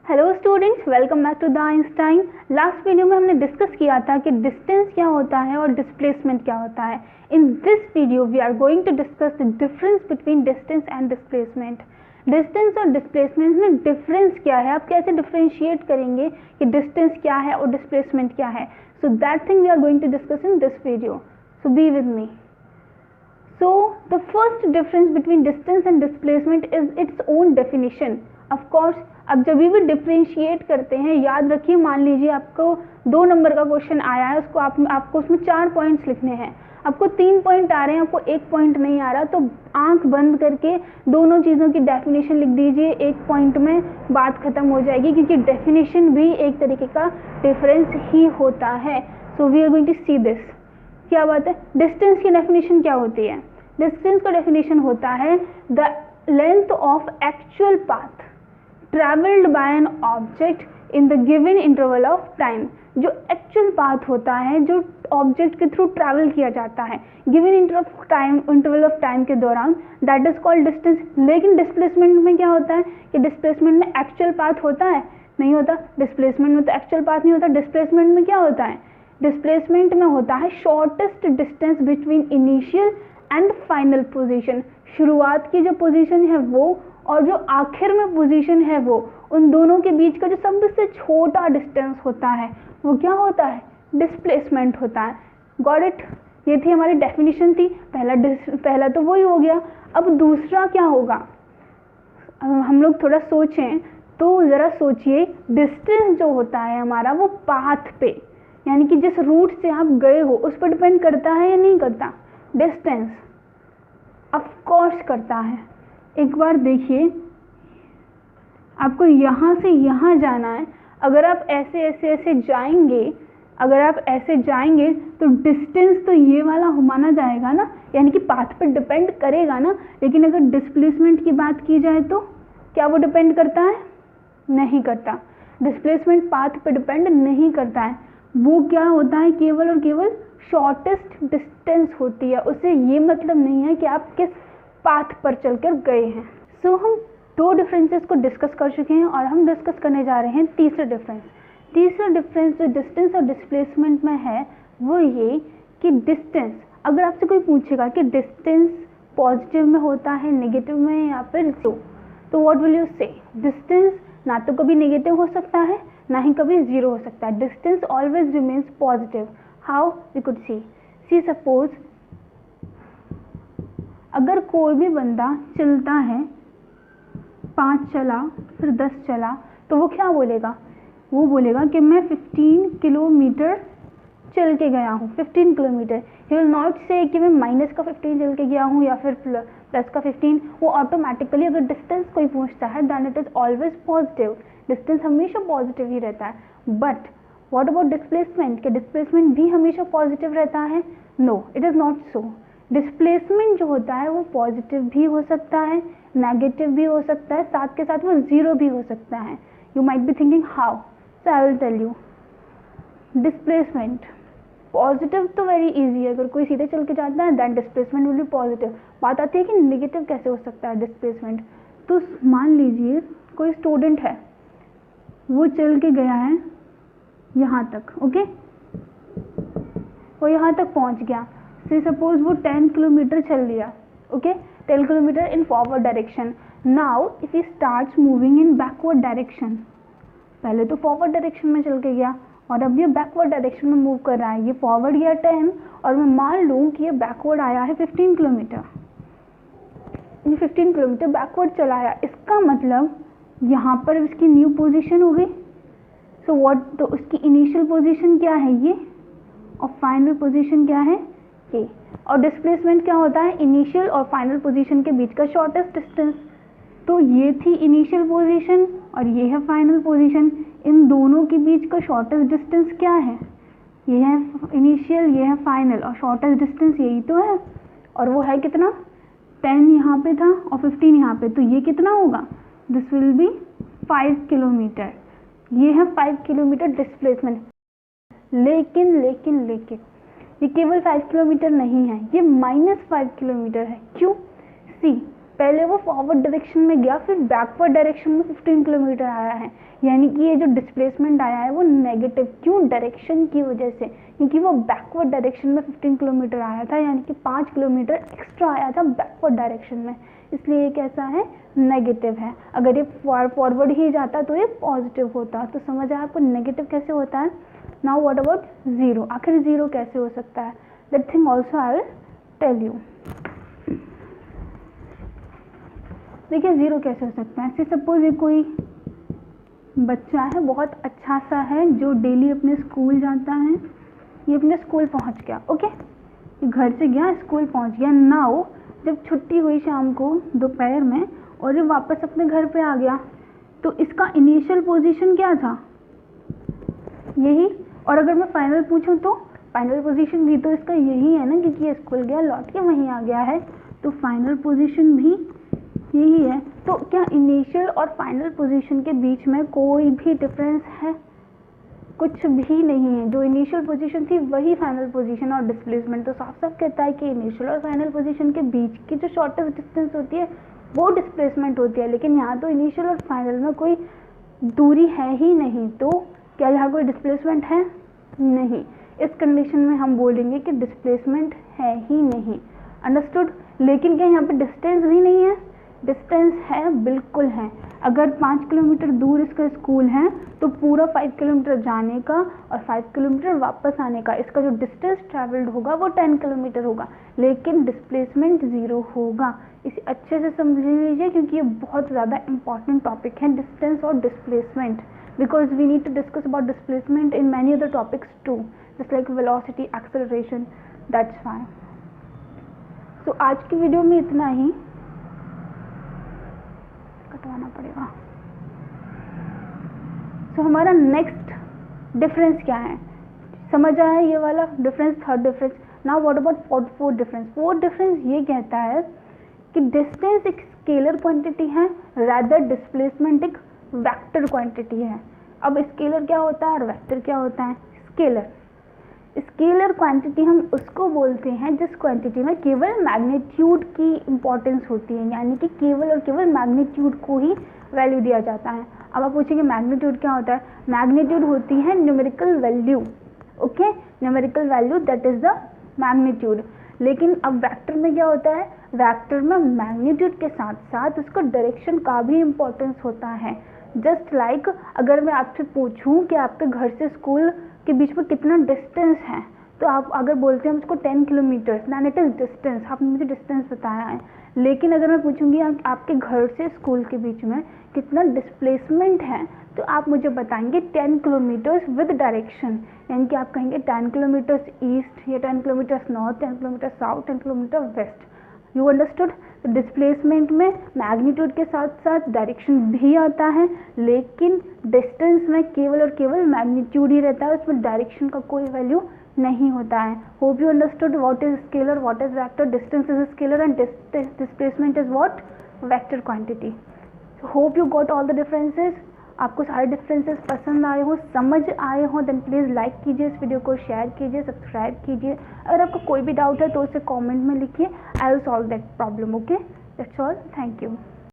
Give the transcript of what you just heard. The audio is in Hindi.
Hello students, welcome back to the Einstein. Last video में हमने डिस्कस किया था कि डिस्टेंस क्या होता है और डिस्प्लेसमेंट क्या होता है। In this video we are going to discuss the difference between distance and displacement. Distance और डिस्प्लेसमेंट में डिफरेंस क्या है, आप कैसे डिफरेंशिएट करेंगे कि डिस्टेंस क्या है और डिस्प्लेसमेंट क्या है। So that thing we are going to discuss in this video, so be with me. So the first difference between distance and displacement is its own definition. Of course, अब जब भी डिफ्रेंशिएट करते हैं, याद रखिए, मान लीजिए आपको 2 नंबर का क्वेश्चन आया है, उसको आपको उसमें 4 पॉइंट्स लिखने हैं। आपको 3 पॉइंट आ रहे हैं, आपको 1 पॉइंट नहीं आ रहा, तो आंख बंद करके दोनों चीज़ों की डेफिनेशन लिख दीजिए, 1 पॉइंट में बात खत्म हो जाएगी, क्योंकि डेफिनेशन भी एक तरीके का डिफरेंस ही होता है। So we are going to see this. क्या बात है, डिस्टेंस की डेफिनेशन क्या होती है? डिस्टेंस का डेफिनेशन होता है the length of actual path travelled bye an object in the given interval of time. जो एक्चुअल पाथ होता है, जो ऑब्जेक्ट के थ्रू ट्रैवल किया जाता है गिवन इंटरवल ऑफ टाइम के दौरान, दैट इज कॉल्ड डिस्टेंस। लेकिन डिस्प्लेसमेंट में क्या होता है कि डिस्प्लेसमेंट में एक्चुअल पाथ होता है? नहीं होता। डिस्प्लेसमेंट में तो एक्चुअल पाथ नहीं होता। डिस्प्लेसमेंट में क्या होता है? डिस्प्लेसमेंट में होता है shortest distance between initial and final position. शुरुआत की जो पोजीशन है वो और जो आखिर में पोजीशन है वो, उन दोनों के बीच का जो सबसे छोटा डिस्टेंस होता है वो क्या होता है? डिस्प्लेसमेंट होता है। Got it? ये थी हमारी डेफिनेशन थी। पहला तो वही हो गया। अब दूसरा क्या होगा? हम लोग थोड़ा सोचें तो ज़रा सोचिए, डिस्टेंस जो होता है हमारा वो पाथ पे, यानी कि जिस रूट से आप गए हो उस पर डिपेंड करता है या नहीं करता? डिस्टेंस ऑफ कोर्स करता है। एक बार देखिए, आपको यहाँ से यहाँ जाना है। अगर आप ऐसे ऐसे ऐसे जाएंगे, अगर आप ऐसे जाएंगे तो डिस्टेंस तो ये वाला माना जाएगा ना, यानी कि पाथ पर डिपेंड करेगा ना। लेकिन अगर डिस्प्लेसमेंट की बात की जाए तो क्या वो डिपेंड करता है? नहीं करता। डिस्प्लेसमेंट पाथ पर डिपेंड नहीं करता है। वो क्या होता है? केवल और केवल शॉर्टेस्ट डिस्टेंस होती है। उससे ये मतलब नहीं है कि आप किस पाथ पर चलकर गए हैं। सो हम 2 डिफरेंसेस को डिस्कस कर चुके हैं और हम डिस्कस करने जा रहे हैं तीसरा डिफरेंस। तीसरा डिफरेंस जो डिस्टेंस और डिस्प्लेसमेंट में है वो ये कि डिस्टेंस, अगर आपसे कोई पूछेगा कि डिस्टेंस पॉजिटिव में होता है, नेगेटिव में, या फिर तो व्हाट विल यू से? डिस्टेंस ना तो कभी नेगेटिव हो सकता है, ना ही कभी 0 हो सकता है। Distance always remains positive. How? We could see suppose, अगर कोई भी बंदा चलता है, 5 चला फिर 10 चला, तो वो क्या बोलेगा? वो बोलेगा कि मैं 15 किलोमीटर चल के गया हूँ। 15 किलोमीटर। ही विल नॉट से कि मैं माइनस का 15 चल के गया हूँ या फिर प्लस का 15। वो ऑटोमेटिकली, अगर डिस्टेंस कोई पूछता है, then it is always positive. Distance हमेशा पॉजिटिव ही रहता है। But what about displacement? कि डिस्प्लेसमेंट भी हमेशा पॉजिटिव रहता है? No, it is not so. Displacement जो होता है वो पॉजिटिव भी हो सकता है, नेगेटिव भी हो सकता है, साथ के साथ वो 0 भी हो सकता है। You might be thinking how? So I will tell you. Displacement positive तो वेरी इजी है, अगर कोई सीधे चल के जाता है that displacement will be positive. बात आती है कि नेगेटिव कैसे हो सकता है डिस्प्लेसमेंट। तो मान लीजिए कोई स्टूडेंट है, वो चल के गया है यहाँ तक, ओके, वो यहाँ तक पहुँच गया। से सपोज वो 10 किलोमीटर चल लिया, okay, 10 kilometre in forward direction. Now if he starts moving in backward direction, पहले तो फॉरवर्ड डायरेक्शन में चल के गया और अब ये बैकवर्ड डायरेक्शन में मूव कर रहा है। ये फॉरवर्ड गया 10 और मैं मान लूँ कि ये बैकवर्ड आया है 15 किलोमीटर। ये 15 किलोमीटर बैकवर्ड चला आया, इसका मतलब यहाँ पर इसकी न्यू पोजीशन हो गई। सो व्हाट, तो उसकी इनिशियल पोजीशन क्या है ये, और फाइनल पोजीशन क्या है ये। और डिस्प्लेसमेंट क्या होता है? इनिशियल और फाइनल पोजीशन के बीच का शॉर्टेस्ट डिस्टेंस। तो ये थी इनिशियल पोजीशन और ये है फाइनल पोजीशन। इन दोनों के बीच का शॉर्टेस्ट डिस्टेंस क्या है? ये है इनिशियल, ये है फाइनल, और शॉर्टेस्ट डिस्टेंस यही तो है। और वो है कितना? 10 यहाँ पे था और 15 यहाँ पे, तो ये कितना होगा? This will be 5 kilometre. ये है 5 किलोमीटर डिस्प्लेसमेंट। लेकिन ये केवल 5 किलोमीटर नहीं है, ये -5 किलोमीटर है। क्यों? सी, पहले वो फॉरवर्ड डायरेक्शन में गया, फिर बैकवर्ड डायरेक्शन में 15 किलोमीटर आया है। यानी कि ये जो डिस्प्लेसमेंट आया है वो नेगेटिव, क्यों? डायरेक्शन की वजह से, क्योंकि वो बैकवर्ड डायरेक्शन में 15 किलोमीटर आया था, यानी कि 5 किलोमीटर एक्स्ट्रा आया था बैकवर्ड डायरेक्शन में, इसलिए ये कैसा है? नेगेटिव है। अगर ये फॉरवर्ड ही जाता तो ये पॉजिटिव होता। तो समझ आया आपको नेगेटिव कैसे होता है। Now what about zero? आखिर जीरो कैसे हो सकता है? That thing also I will tell you. देखिए जीरो कैसे हो सकता है। सपोज ये कोई बच्चा है, बहुत अच्छा सा है, जो डेली अपने स्कूल जाता है, ये अपने स्कूल पहुंच गया, ओके, घर से गया स्कूल पहुंच गया। नाउ जब छुट्टी हुई शाम को दोपहर में और ये वापस अपने घर पे आ गया, तो इसका इनिशियल पोजीशन क्या था? यही। और अगर मैं फाइनल पूछूं तो फाइनल पोजीशन भी तो इसका यही है ना, क्योंकि ये स्कूल गया, लौट के वहीं आ गया है, तो फाइनल पोजीशन भी यही है। तो क्या इनिशियल और फाइनल पोजीशन के बीच में कोई भी डिफरेंस है? कुछ भी नहीं है। जो इनिशियल पोजीशन थी वही फाइनल पोजीशन, और डिस्प्लेसमेंट तो साफ साफ कहता है कि इनिशियल और फाइनल पोजीशन के बीच की जो शॉर्टेस्ट डिस्टेंस होती है वो डिस्प्लेसमेंट होती है। लेकिन यहाँ तो इनिशियल और फाइनल में कोई दूरी है ही नहीं, तो क्या यहाँ कोई डिस्प्लेसमेंट है? नहीं। इस कंडीशन में हम बोलेंगे कि डिस्प्लेसमेंट है ही नहीं। अंडरस्टूड? लेकिन क्या यहाँ पे डिस्टेंस भी नहीं है? डिस्टेंस है, बिल्कुल है। अगर 5 किलोमीटर दूर इसका स्कूल है तो पूरा 5 किलोमीटर जाने का और 5 किलोमीटर वापस आने का, इसका जो डिस्टेंस ट्रैवल्ड होगा वो 10 किलोमीटर होगा, लेकिन डिस्प्लेसमेंट ज़ीरो होगा। इसे अच्छे से समझ लीजिए, क्योंकि ये बहुत ज़्यादा इंपॉर्टेंट टॉपिक है, डिस्टेंस और displacement, because we need to discuss about displacement in many other topics too, just like velocity, acceleration, that's fine. So आज की वीडियो में इतना ही, कटवाना पड़ेगा। तो हमारा नेक्स्ट डिफरेंस क्या है? समझ आया ये वाला difference, third difference. Now what about fourth difference? Fourth difference ये कहता है कि डिस्टेंस एक स्केलर क्वांटिटी है, रादर डिस्प्लेसमेंट एक वेक्टर क्वांटिटी है। अब स्केलर क्या होता है और वेक्टर क्या होता है? स्केलर, स्केलर क्वांटिटी हम उसको बोलते हैं जिस क्वांटिटी में केवल मैग्नीट्यूड की इंपॉर्टेंस होती है, यानी कि केवल और केवल मैग्नीट्यूड को ही वैल्यू दिया जाता है। अब आप पूछेंगे मैग्नीट्यूड क्या होता है? मैग्नीट्यूड होती है numerical value, okay, numerical value, that is the magnitude. लेकिन अब वेक्टर में क्या होता है? वेक्टर में मैग्नीट्यूड के साथ साथ उसको डायरेक्शन का भी इम्पोर्टेंस होता है। जस्ट लाइक अगर मैं आपसे पूछूं कि आपके घर से स्कूल के बीच में कितना डिस्टेंस है, तो आप अगर बोलते हैं मुझको 10 kilometres, then it is distance, आपने मुझे डिस्टेंस बताया है। लेकिन अगर मैं पूछूंगी आपके घर से स्कूल के बीच में कितना डिस्प्लेसमेंट है, तो आप मुझे बताएंगे 10 किलोमीटर्स विद डायरेक्शन, यानी कि आप कहेंगे 10 किलोमीटर्स ईस्ट या 10 kilometres north, 10 kilometre south, 10 kilometre west. You understood? Displacement में मैग्नीट्यूड के साथ साथ डायरेक्शन भी आता है, लेकिन डिस्टेंस में केवल और केवल मैग्नीट्यूड ही रहता है, उसमें डायरेक्शन का कोई वैल्यू नहीं होता है। Hope you understood what is scalar, what is vector, distance is scalar and displacement is what? Vector quantity. Hope you got all the differences. आपको सारे डिफरेंसेस पसंद आए हो, समझ आए हो, देन प्लीज़ लाइक कीजिए इस वीडियो को, शेयर कीजिए, सब्सक्राइब कीजिए। अगर आपको कोई भी डाउट है तो उसे कमेंट में लिखिए, I will solve that problem, okay? That's all, thank you.